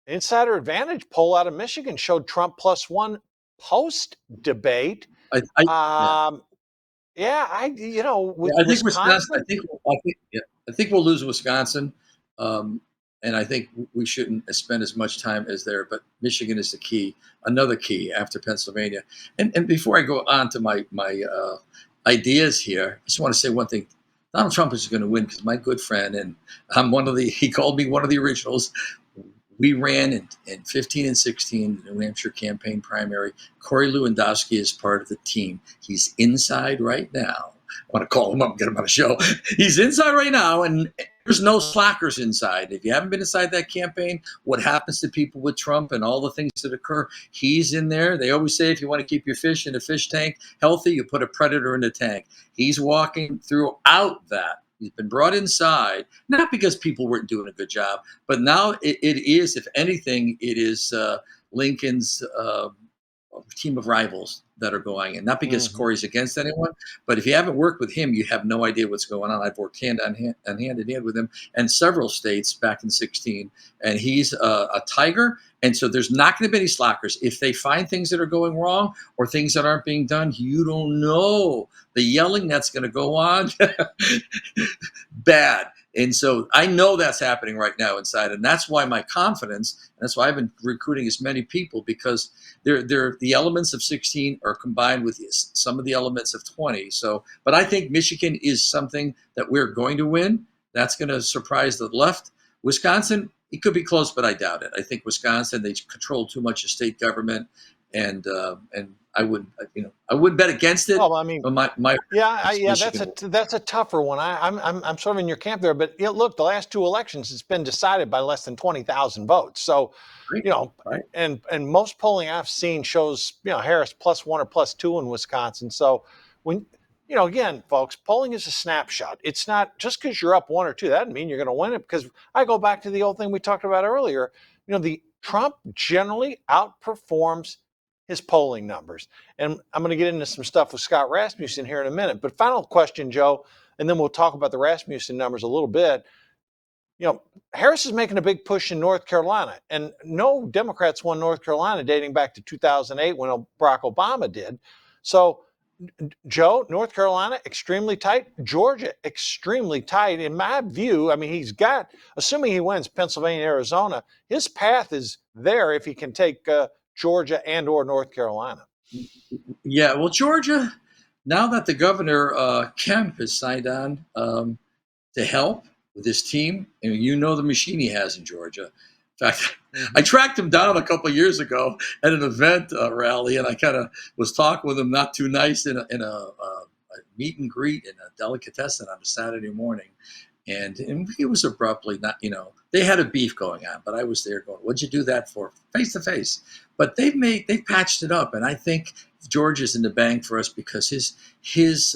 Insider Advantage poll out of Michigan showed Trump +1 post debate. Yeah. With I think Wisconsin. I think we'll lose Wisconsin, and I think we shouldn't spend as much time as there. But Michigan is the key, another key after Pennsylvania. And before I go on to my ideas here, I just want to say one thing. Donald Trump is going to win because my good friend, and he called me one of the originals. We ran in 15 and 16, the New Hampshire campaign primary. Corey Lewandowski is part of the team. He's inside right now. I want to call him up and get him on a show. He's inside right now, and there's no slackers inside. If you haven't been inside that campaign, what happens to people with Trump and all the things that occur, he's in there. They always say if you want to keep your fish in a fish tank healthy, you put a predator in the tank. He's walking throughout that. He's been brought inside, not because people weren't doing a good job, but now it is, if anything, it is Lincoln's team of rivals that are going in. Not because Corey's against anyone, but if you haven't worked with him, you have no idea what's going on. I've worked hand in hand with him in several states back in 16, and he's a tiger. And so there's not going to be any slackers. If they find things that are going wrong or things that aren't being done, you don't know the yelling that's going to go on. Bad. And so I know that's happening right now inside. And that's why my confidence, and that's why I've been recruiting as many people, because the elements of 16 are combined with some of the elements of 20. So, but I think Michigan is something that we're going to win. That's going to surprise the left. Wisconsin, it could be close, but I doubt it. I think Wisconsin, they control too much of state government, and I wouldn't bet against it. Well, I mean, Michigan. that's a tougher one. I'm sort of in your camp there, but look, the last two elections, it's been decided by less than 20,000 votes. So, right. and most polling I've seen shows Harris +1 or +2 in Wisconsin. So when again, folks, polling is a snapshot. It's not just because you're up 1 or 2. That doesn't mean you're going to win it. Because I go back to the old thing we talked about earlier. The Trump generally outperforms his polling numbers. And I'm going to get into some stuff with Scott Rasmussen here in a minute. But final question, Joe, and then we'll talk about the Rasmussen numbers a little bit. Harris is making a big push in North Carolina, and no Democrats won North Carolina dating back to 2008 when Barack Obama did. So, Joe, North Carolina, extremely tight. Georgia, extremely tight. In my view, I mean, he's got, assuming he wins Pennsylvania, Arizona, his path is there if he can take Georgia and or North Carolina. Yeah, well, Georgia, now that the governor, Kemp, has signed on to help with his team, and the machine he has in Georgia. In fact, I tracked him down a couple of years ago at an event rally, and I kind of was talking with him, not too nice, in a meet and greet in a delicatessen on a Saturday morning. And he was abruptly not, they had a beef going on, but I was there going, what'd you do that for? Face to face. But they've patched it up. And I think Georgia's in the bank for us because his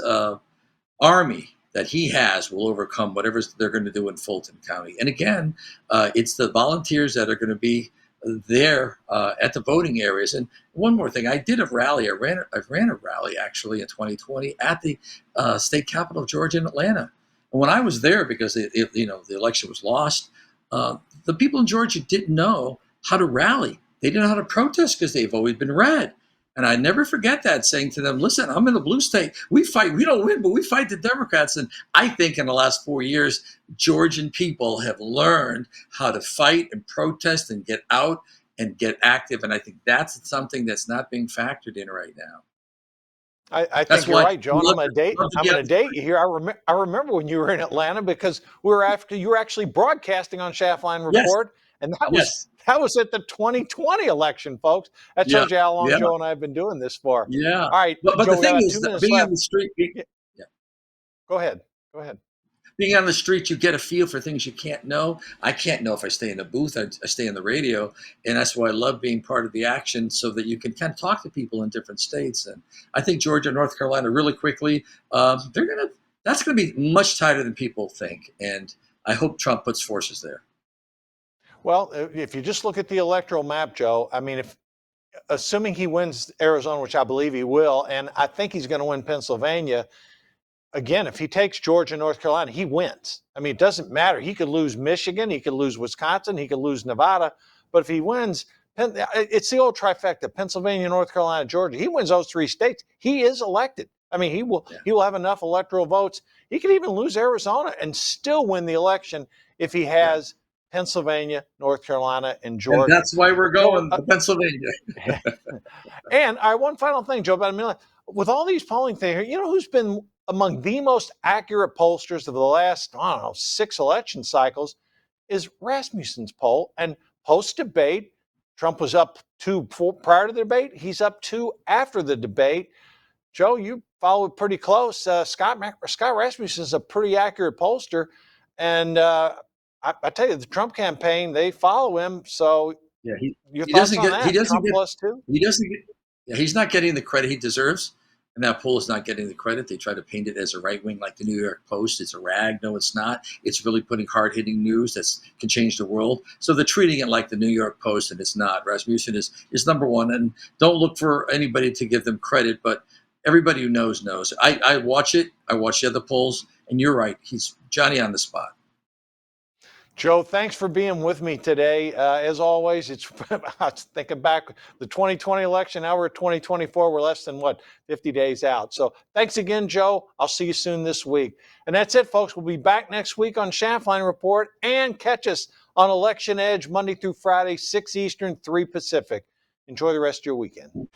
army that he has will overcome whatever they're going to do in Fulton County. And again, it's the volunteers that are going to be there at the voting areas. And one more thing, I did a rally. I ran a rally actually in 2020 at the state capital of Georgia in Atlanta. And when I was there, because the election was lost, the people in Georgia didn't know how to rally. They didn't know how to protest because they've always been red. And I never forget that, saying to them, listen, I'm in the blue state. We fight. We don't win, but we fight the Democrats. And I think in the last 4 years, Georgian people have learned how to fight and protest and get out and get active. And I think that's something that's not being factored in right now. I That's think you're why right, Joe. And I'm going to to date you here. I remember when you were in Atlanta because you were actually broadcasting on Schaftlein Yes, Report, and yes, that was at the 2020 election, folks. That yeah, tells you how long yeah, Joe and I have been doing this for. yeah. All right, But Joe, the we got thing about is, 2 minutes being on left. the street, Yeah, go ahead. Go ahead. being on the street, you get a feel for things you can't know. I can't know if I stay in the booth. I stay in the radio, and that's why I love being part of the action, so that you can kind of talk to people in different states. And I think Georgia, North Carolina, really quickly, that's gonna be much tighter than people think. And I hope Trump puts forces there. Well, if you just look at the electoral map, Joe, I mean, assuming he wins Arizona, which I believe he will, and I think he's going to win Pennsylvania. Again, if he takes Georgia, North Carolina, he wins. I mean, it doesn't matter. He could lose Michigan, he could lose Wisconsin, he could lose Nevada, but if he wins, it's the old trifecta: Pennsylvania, North Carolina, Georgia. He wins those 3 states, he is elected. I mean, he will have enough electoral votes. He could even lose Arizona and still win the election if he has Pennsylvania, North Carolina, and And Georgia. that's why we're Joe, going to Pennsylvania. and one final thing, Joe, about a minute. With all these polling things, you know who's been among the most accurate pollsters of the last, I don't know, 6 election cycles is Rasmussen's poll. And post-debate, Trump was up 2 prior to the debate. He's up 2 after the debate. Joe, you followed pretty close. Scott Rasmussen is a pretty accurate pollster. And I tell you, the Trump campaign, they follow him. So Yeah, your he thoughts doesn't on get he that? doesn't Trump get plus 2? he doesn't get yeah, he's not getting the credit he deserves, and that poll is not getting the credit. They try to paint it as a right wing, like the New York Post. It's a rag. No, it's not. It's really putting hard hitting news that can change the world. So they're treating it like the New York Post, and it's not. Rasmussen is number one, and don't look for anybody to give them credit, but everybody who knows knows. I watch it. I watch the other polls, and you're right. He's Johnny on the spot. Joe, thanks for being with me today. As always, it's I was thinking back the 2020 election. Now we're at 2024. We're less than 50 days out. So thanks again, Joe. I'll see you soon this week. And that's it, folks. We'll be back next week on Schaftlein Report, and catch us on Election Edge Monday through Friday, 6 Eastern, 3 Pacific. Enjoy the rest of your weekend.